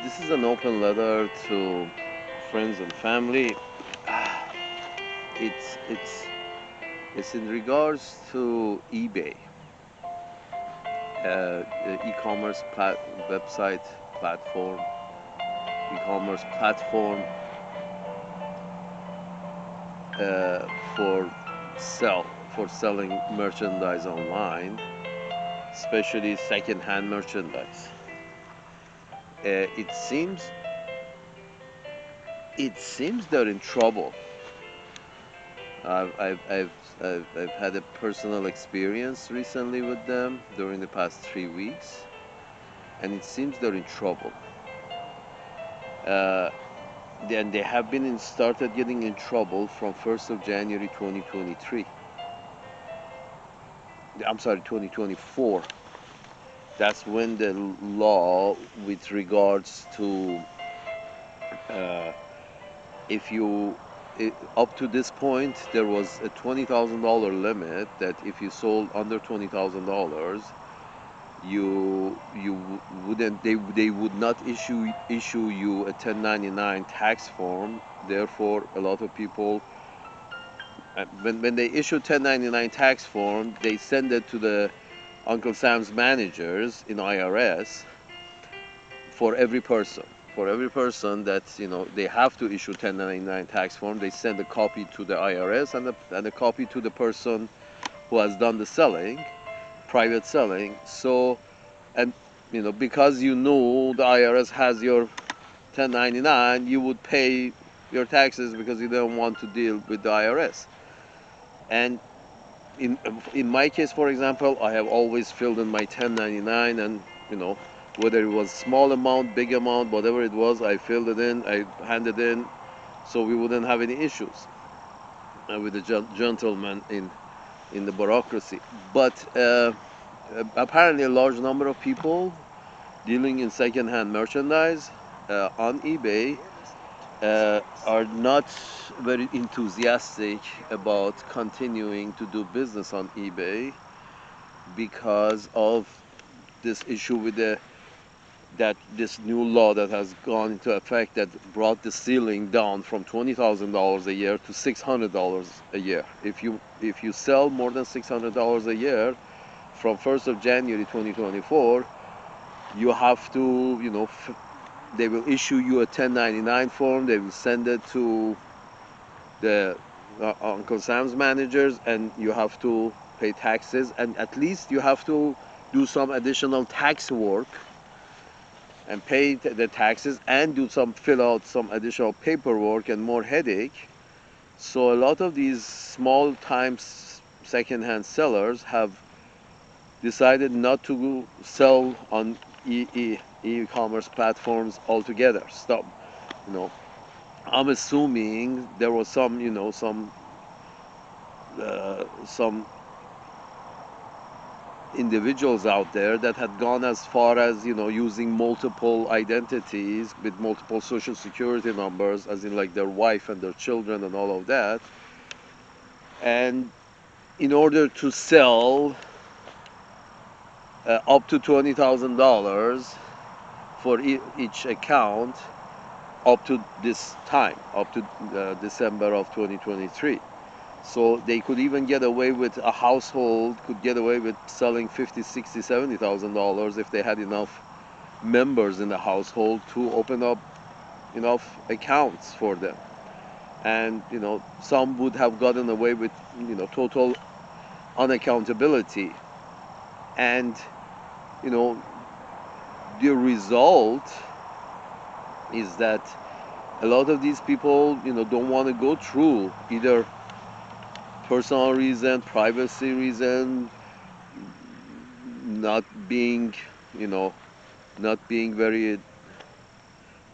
This is an open letter to friends and family. Ah, It's it's it's in regards to eBay, e-commerce website platform, e-commerce platform uh, for sell for selling merchandise online, especially second-hand merchandise. It seems they're in trouble. I've, I've, I've, I've had a personal experience recently with them during the past 3 weeks, and it seems they're in trouble. Uh, and they have started getting in trouble from 1st of January 2023. I'm sorry, 2024. That's when the law with regards to uh, if you up to this point there was a $20,000 limit that if you sold under $20,000 you wouldn't they would not issue you a 1099 tax form. Therefore a lot of people when they issue 1099 tax form they send it to the Uncle Sam's managers in IRS for every person. For every person that they have to issue 1099 tax form, they send a copy to the IRS and a copy to the person who has done the selling, private selling. So, and because you know the IRS has your 1099, you would pay your taxes because you don't want to deal with the IRS. And in in my case, for example, I have always filled in my 1099, and you know whether it was small amount, big amount, whatever it was, I filled it in, I handed in, so we wouldn't have any issues with the gentleman in the bureaucracy. But apparently, a large number of people dealing in second-hand merchandise on eBay are not very enthusiastic about continuing to do business on eBay because of this issue with this new law that has gone into effect that brought the ceiling down from $20,000 a year to $600 a year. If you sell more than $600 a year from 1st of January 2024, you have to they will issue you a 1099 form. They will send it to the Uncle Sam's managers, and you have to pay taxes, and at least you have to do some additional tax work and pay the taxes and fill out some additional paperwork and more headache. So a lot of these small time second-hand sellers have decided not to sell on e-commerce platforms altogether. Stop. You know, I'm assuming there was some individuals out there that had gone as far as using multiple identities with multiple social security numbers, as in like their wife and their children and all of that, and in order to sell up to $20,000 for each account up to this time, up to December of 2023. So they could even get away with, a household could get away with selling 50, 60, $70,000 if they had enough members in the household to open up enough accounts for them. And some would have gotten away with total unaccountability. And you know the result is that a lot of these people don't want to go through either personal reason, privacy reason, not being you know not being very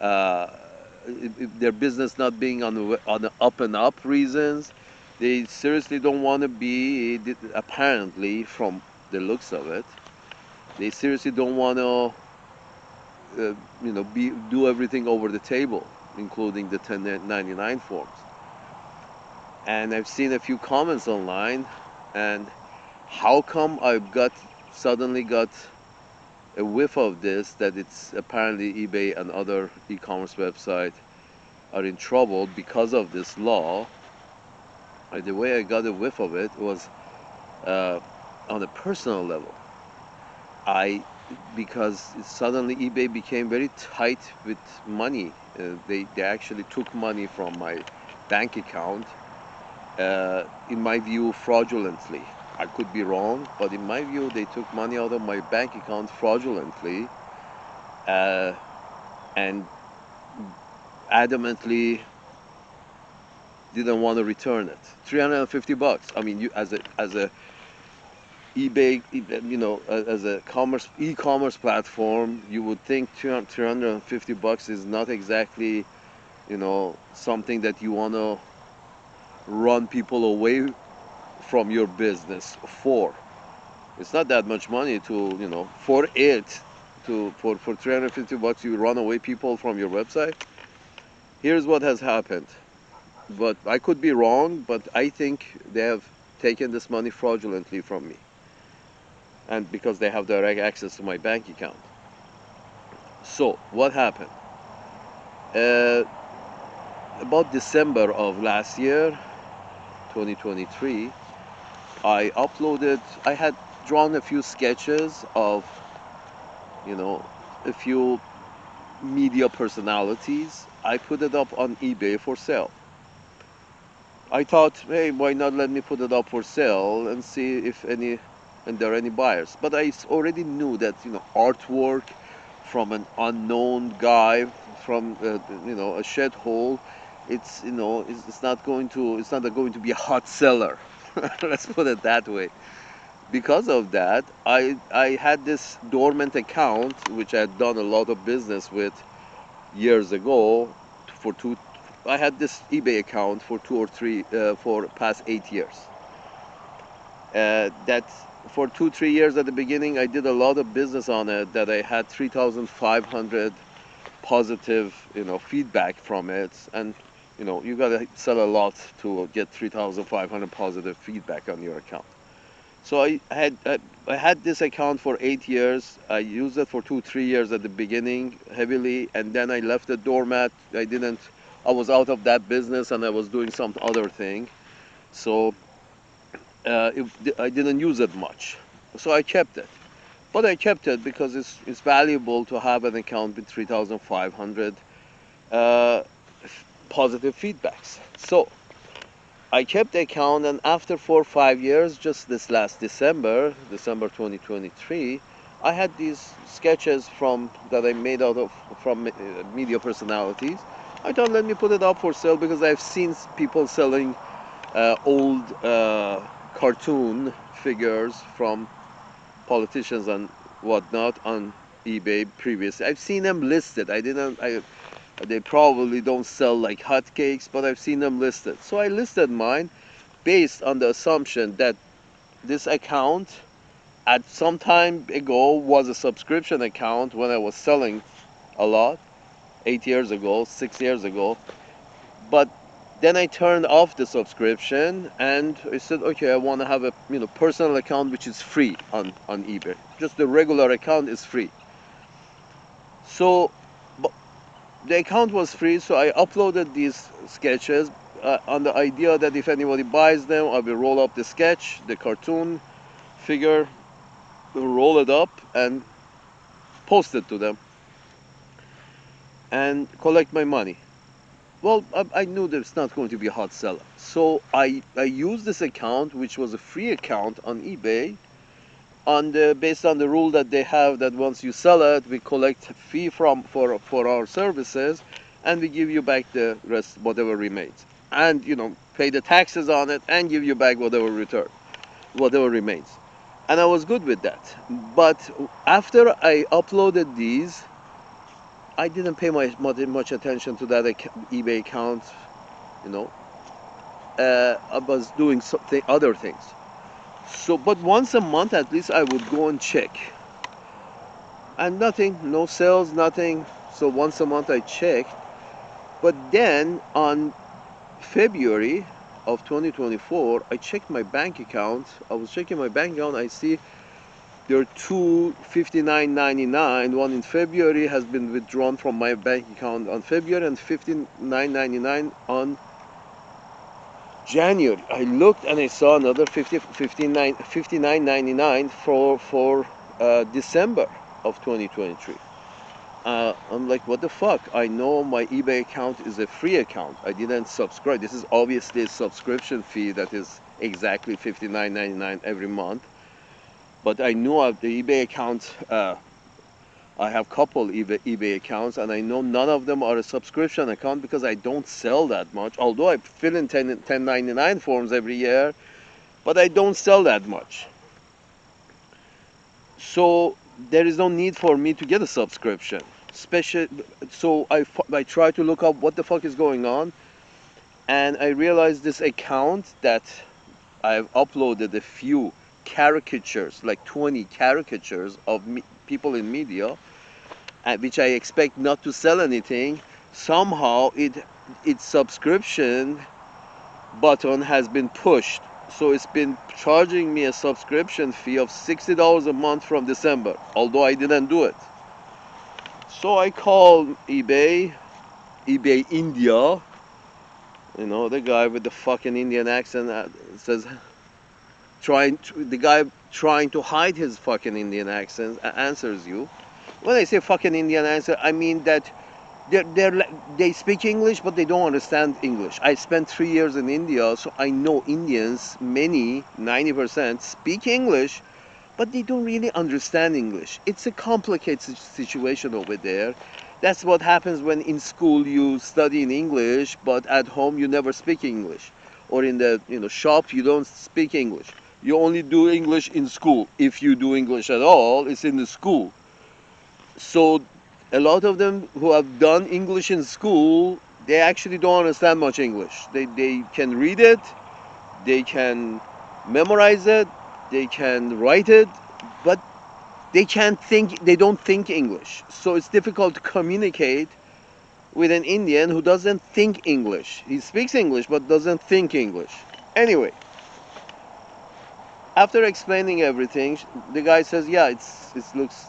uh, their business not being on the up and up reasons. They seriously don't want to be, apparently from the looks of it, they seriously don't want to do everything over the table, including the 1099 forms. And I've seen a few comments online, and how come I've suddenly got a whiff of this, that it's apparently eBay and other e-commerce websites are in trouble because of this law. The way I got a whiff of it was uh, on a personal level. I Because suddenly eBay became very tight with money. They actually took money from my bank account, in my view, fraudulently. I could be wrong, but in my view, they took money out of my bank account fraudulently, uh, and adamantly didn't want to return it. $350. I mean, you as a eBay, as a e-commerce platform, you would think $350 is not exactly, something that you want to run people away from your business for. It's not that much money to, for $350 you run away people from your website. Here's what has happened. But I could be wrong, but I think they have taken this money fraudulently from me. And because they have direct access to my bank account. So, what happened? Uh, about December of last year, 2023, I had drawn a few sketches of, a few media personalities. I put it up on eBay for sale. I thought, hey, why not let me put it up for sale and see if there are any buyers. But I already knew that, artwork from an unknown guy from, a shed hole, it's not going to be a hot seller. Let's put it that way. Because of that, I had this dormant account which I had done a lot of business with years ago. For two, I had this eBay account for 2 or 3 for past 8 years. That for 2 3 years at the beginning, I did a lot of business on it. That I had 3,500 positive, feedback from it, and you gotta sell a lot to get 3,500 positive feedback on your account. So I had this account for 8 years. I used it for 2 3 years at the beginning heavily, and then I left it doormat. I was out of that business and I was doing some other thing. So I didn't use it much. So I kept it. But I kept it because it's valuable to have an account with 3,500 uh, positive feedbacks. So I kept the account, and after 4 or 5 years, just this last December 2023, I had these sketches that I made out of from media personalities. I thought, let me put it up for sale because I've seen people selling old cartoon figures from politicians and whatnot on eBay previously. I've seen them listed. They probably don't sell like hotcakes, but I've seen them listed. So I listed mine based on the assumption that this account at some time ago was a subscription account when I was selling a lot, 8 years ago, 6 years ago. But then I turned off the subscription and I said, okay, I want to have a personal account which is free on eBay. Just the regular account is free. So the account was free, so I uploaded these sketches on the idea that if anybody buys them, I will roll up the sketch, the cartoon figure, roll it up and post it to them and collect my money. Well, I knew that it's not going to be a hot seller. So I used this account, which was a free account on eBay, based on the rule that they have that once you sell it, we collect a fee for our services, and we give you back the rest, whatever remains, and pay the taxes on it and give you back whatever remains. And I was good with that. But after I uploaded these, I didn't pay much attention to that eBay account. You know, I was doing something other things. So, but once a month at least I would go and check, and nothing, no sales, nothing. So once a month I checked. But then on February of 2024, I checked my bank account. I was checking my bank account. I see There are two 59.99. One in February has been withdrawn from my bank account on February, and 59.99 on January. I looked and I saw another 59.99 for December of 2023. I'm like, what the fuck? I know my eBay account is a free account. I didn't subscribe. This is obviously a subscription fee that is exactly 59.99 every month. But I knew the eBay account. I have couple eBay accounts, and I know none of them are a subscription account because I don't sell that much. Although I fill in 1099 forms every year, but I don't sell that much. So there is no need for me to get a subscription. So I try to look up what the fuck is going on, and I realized this account that I've uploaded a few caricatures, like 20 caricatures of people in media, which I expect not to sell anything. Somehow its subscription button has been pushed, so it's been charging me a subscription fee of $60 a month from December, although I didn't do it. So I called eBay India, the guy with the fucking Indian accent, says, the guy trying to hide his fucking Indian accent answers you. When I say fucking Indian accent, I mean that they speak English, but they don't understand English. I spent 3 years in India, so I know Indians, 90% speak English, but they don't really understand English. It's a complicated situation over there. That's what happens when in school you study in English, but at home you never speak English. Or in the shop you don't speak English. You only do English in school. If you do English at all, it's in the school. So a lot of them who have done English in school, they actually don't understand much English. They can read it, they can memorize it, they can write it, but they don't think English. So it's difficult to communicate with an Indian who doesn't think English. He speaks English but doesn't think English. Anyway, after explaining everything, the guy says, yeah, it looks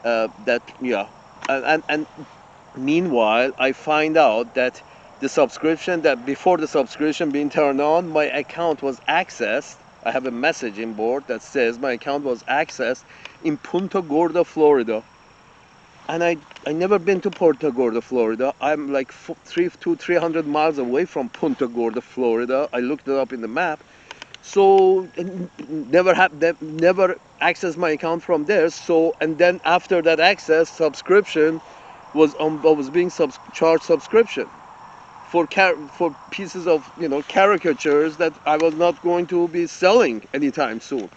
that, yeah. And meanwhile, I find out that before the subscription being turned on, my account was accessed. I have a messaging board that says my account was accessed in Punta Gorda, Florida. And I never been to Punta Gorda, Florida. I'm like 300 miles away from Punta Gorda, Florida. I looked it up in the map. So never accessed my account from there. So, and then after that access, subscription was being charged subscription for pieces of caricatures that I was not going to be selling anytime soon.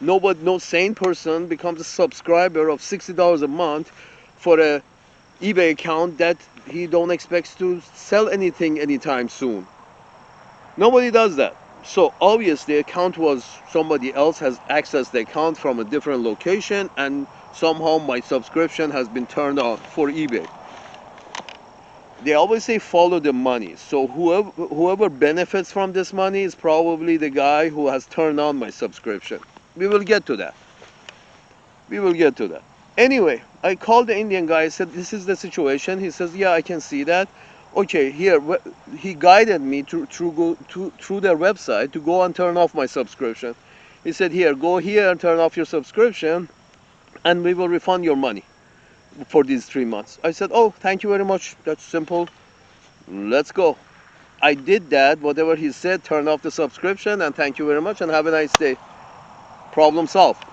No sane person becomes a subscriber of $60 a month for a eBay account that he don't expect to sell anything anytime soon. Nobody does that. So obviously somebody else has accessed the account from a different location, and somehow my subscription has been turned on for eBay. They always say follow the money. So whoever benefits from this money is probably the guy who has turned on my subscription. We will get to that. Anyway, I called the Indian guy. I said, this is the situation. He says, yeah, I can see that. Okay, here, he guided me through their website to go and turn off my subscription. He said, here, go here and turn off your subscription, and we will refund your money for these 3 months. I said, oh, thank you very much. That's simple. Let's go. I did that, whatever he said, turn off the subscription, and thank you very much, and have a nice day. Problem solved.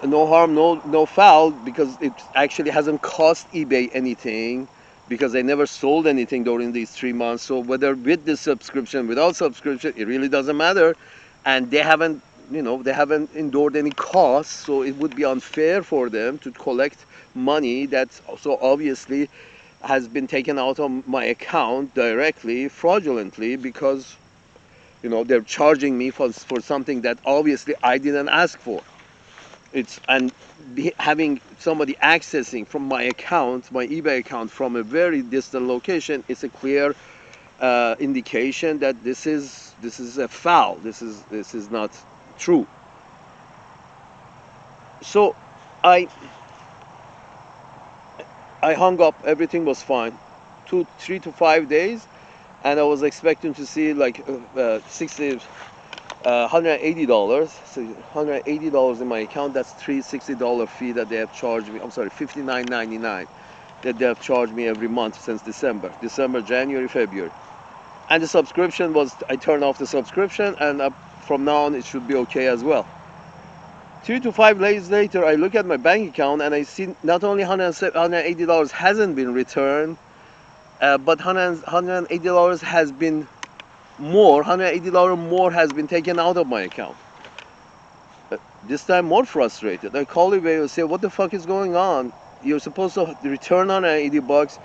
No harm, no foul, because it actually hasn't cost eBay anything, because they never sold anything during these 3 months. So whether with this subscription, without subscription, it really doesn't matter. And they haven't endured any costs, so it would be unfair for them to collect money that so obviously has been taken out of my account directly, fraudulently, because they're charging me for something that obviously I didn't ask for. Having somebody accessing from my account, my eBay account, from a very distant location, is a clear indication that this is a foul. This is not true. So I I hung up. Everything was fine. 3 to 5 days, and I was expecting to see like 60, $180. So $180 in my account. That's $360 fee that they have charged me. I'm sorry, $59.99 that they have charged me every month since December, January, February. And the subscription was, I turned off the subscription, and from now on it should be okay as well. 3 to 5 days later, I look at my bank account and I see not only $180 hasn't been returned, but $180 has been more, $180 more has been taken out of my account. This time more frustrated. I call eBay and say, what the fuck is going on? You're supposed to return $180.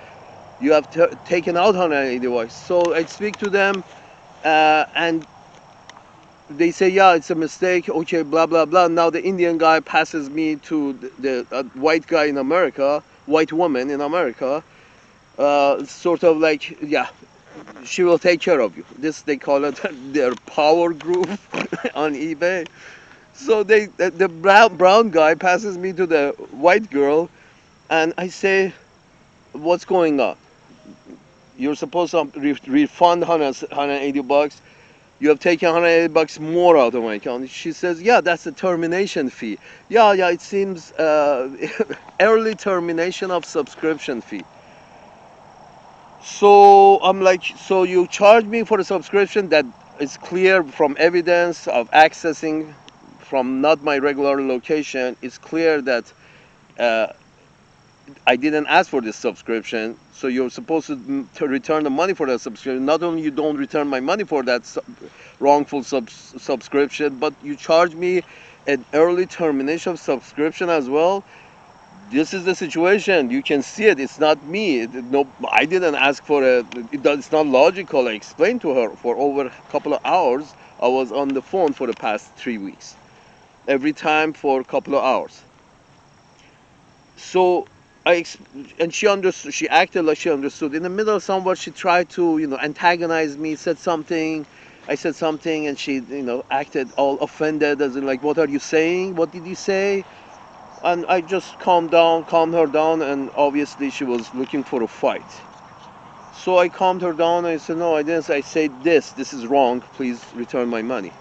You have taken out $180. So I speak to them, and they say, yeah, it's a mistake. Okay, blah, blah, blah. Now the Indian guy passes me to the white guy in America, white woman in America, sort of like, yeah, she will take care of you. This, they call it their power group on eBay. So the brown guy passes me to the white girl, and I say, what's going on? You're supposed to refund $180. You have taken $180 more out of my account. She says, yeah, that's the termination fee. Yeah, it seems early termination of subscription fee. So I'm like, so you charge me for a subscription that is clear from evidence of accessing from not my regular location. It's clear that uh, I didn't ask for this subscription, so you're supposed to return the money for that subscription. Not only you don't return my money for that wrongful subscription, but you charge me an early termination of subscription as well. This is the situation. You can see it. It's not me. No, I didn't ask for a. It's not logical. I explained to her for over a couple of hours. I was on the phone for the past 3 weeks, every time for a couple of hours. So and she understood. She acted like she understood. In the middle of somewhere, she tried to, antagonize me. Said something. I said something, and she, acted all offended, as in like, "What are you saying? What did you say?" And I just calmed her down, and obviously she was looking for a fight. So I calmed her down. And I said, "No, I didn't. I said this. This is wrong. Please return my money."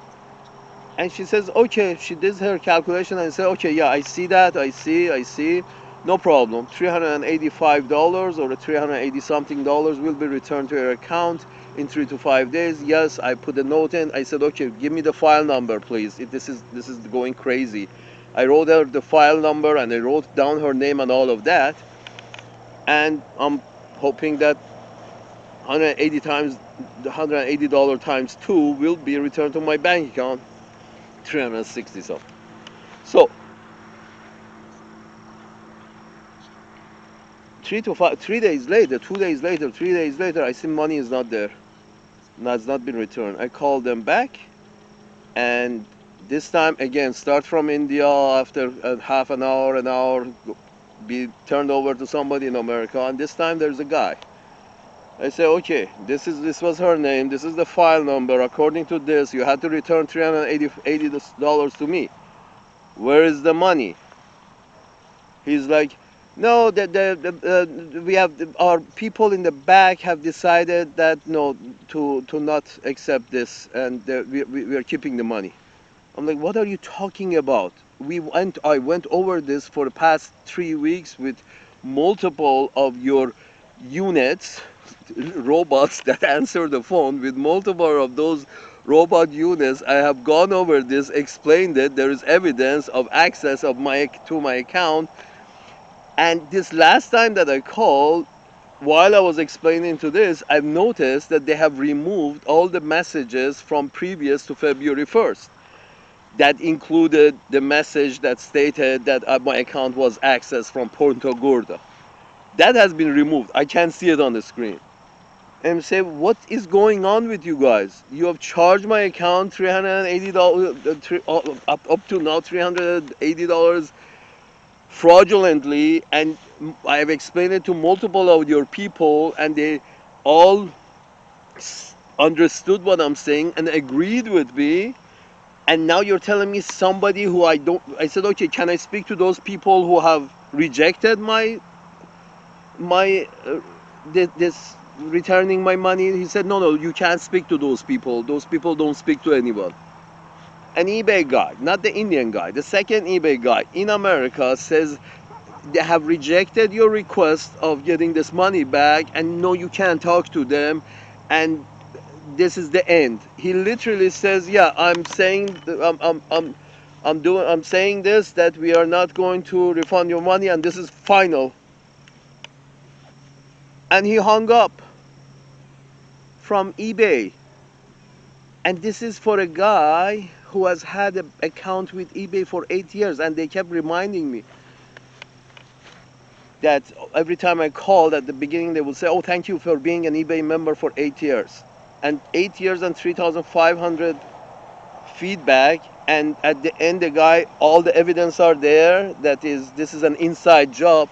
And she says, okay, she did her calculation and said, okay, yeah, I see that, I see, no problem. $385 or 380 something dollars will be returned to your account in 3 to 5 days. Yes, I put a note in. I said, okay, give me the file number, please. This is going crazy. I wrote her the file number and I wrote down her name and all of that. And I'm hoping that 180 times, the $180 times two will be returned to my bank account. 360 something. So 3 days later, 2 days later, 3 days later, I see money is not there. Has not been returned. I called them back, and this time again, start from India after half an hour, be turned over to somebody in America, and this time there's a guy. I say, okay, this was her name. This is the file number. According to this, you had to return $380 to me. Where is the money? He's like, no, we have our people in the back have decided that no, to not accept this, and we are keeping the money. I'm like, what are you talking about? I went over this for the past 3 weeks with multiple of your units, robots that answer the phone. With multiple of those robot units, I have gone over this, explained it. There is evidence of access of my to my account. And this last time that I called, while I was explaining to this, I've noticed that they have removed all the messages from previous to February 1st. That included the message that stated that my account was accessed from Punta Gorda. That has been removed. I can't see it on the screen. And say, what is going on with you guys? You have charged my account $380, up to now $380 fraudulently, and I have explained it to multiple of your people, and they all understood what I'm saying and agreed with me. And now you're telling me somebody who I don't. I said, okay, can I speak to those people who have rejected my this returning my money? He said, no, you can't speak to those people. Those people don't speak to anyone. An eBay guy, not the Indian guy, the second eBay guy in America says they have rejected your request of getting this money back, and no, you can't talk to them, and this is the end. He literally says, yeah, I'm saying I'm saying this, that we are not going to refund your money, and this is final. And he hung up from eBay. And this is for a guy who has had an account with eBay for 8 years, and they kept reminding me that every time I called at the beginning, they would say, oh, thank you for being an eBay member for 8 years. And 8 years and 3,500 feedback. And at the end, the guy, all the evidence are there that this is an inside job.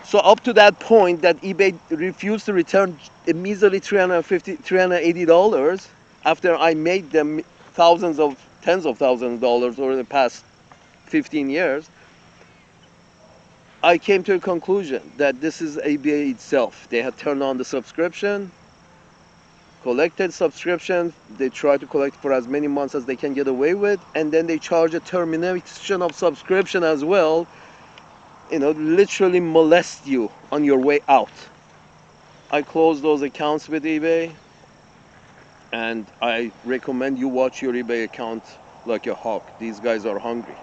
So up to that point that eBay refused to return a measly $380 after I made them thousands of, tens of thousands of dollars over the past 15 years, I came to a conclusion that this is eBay itself. They had turned on the subscription, collected subscription, they try to collect for as many months as they can get away with, and then they charge a termination of subscription as well, literally molest you on your way out. I closed those accounts with eBay, and I recommend you watch your eBay account like a hawk. These guys are hungry.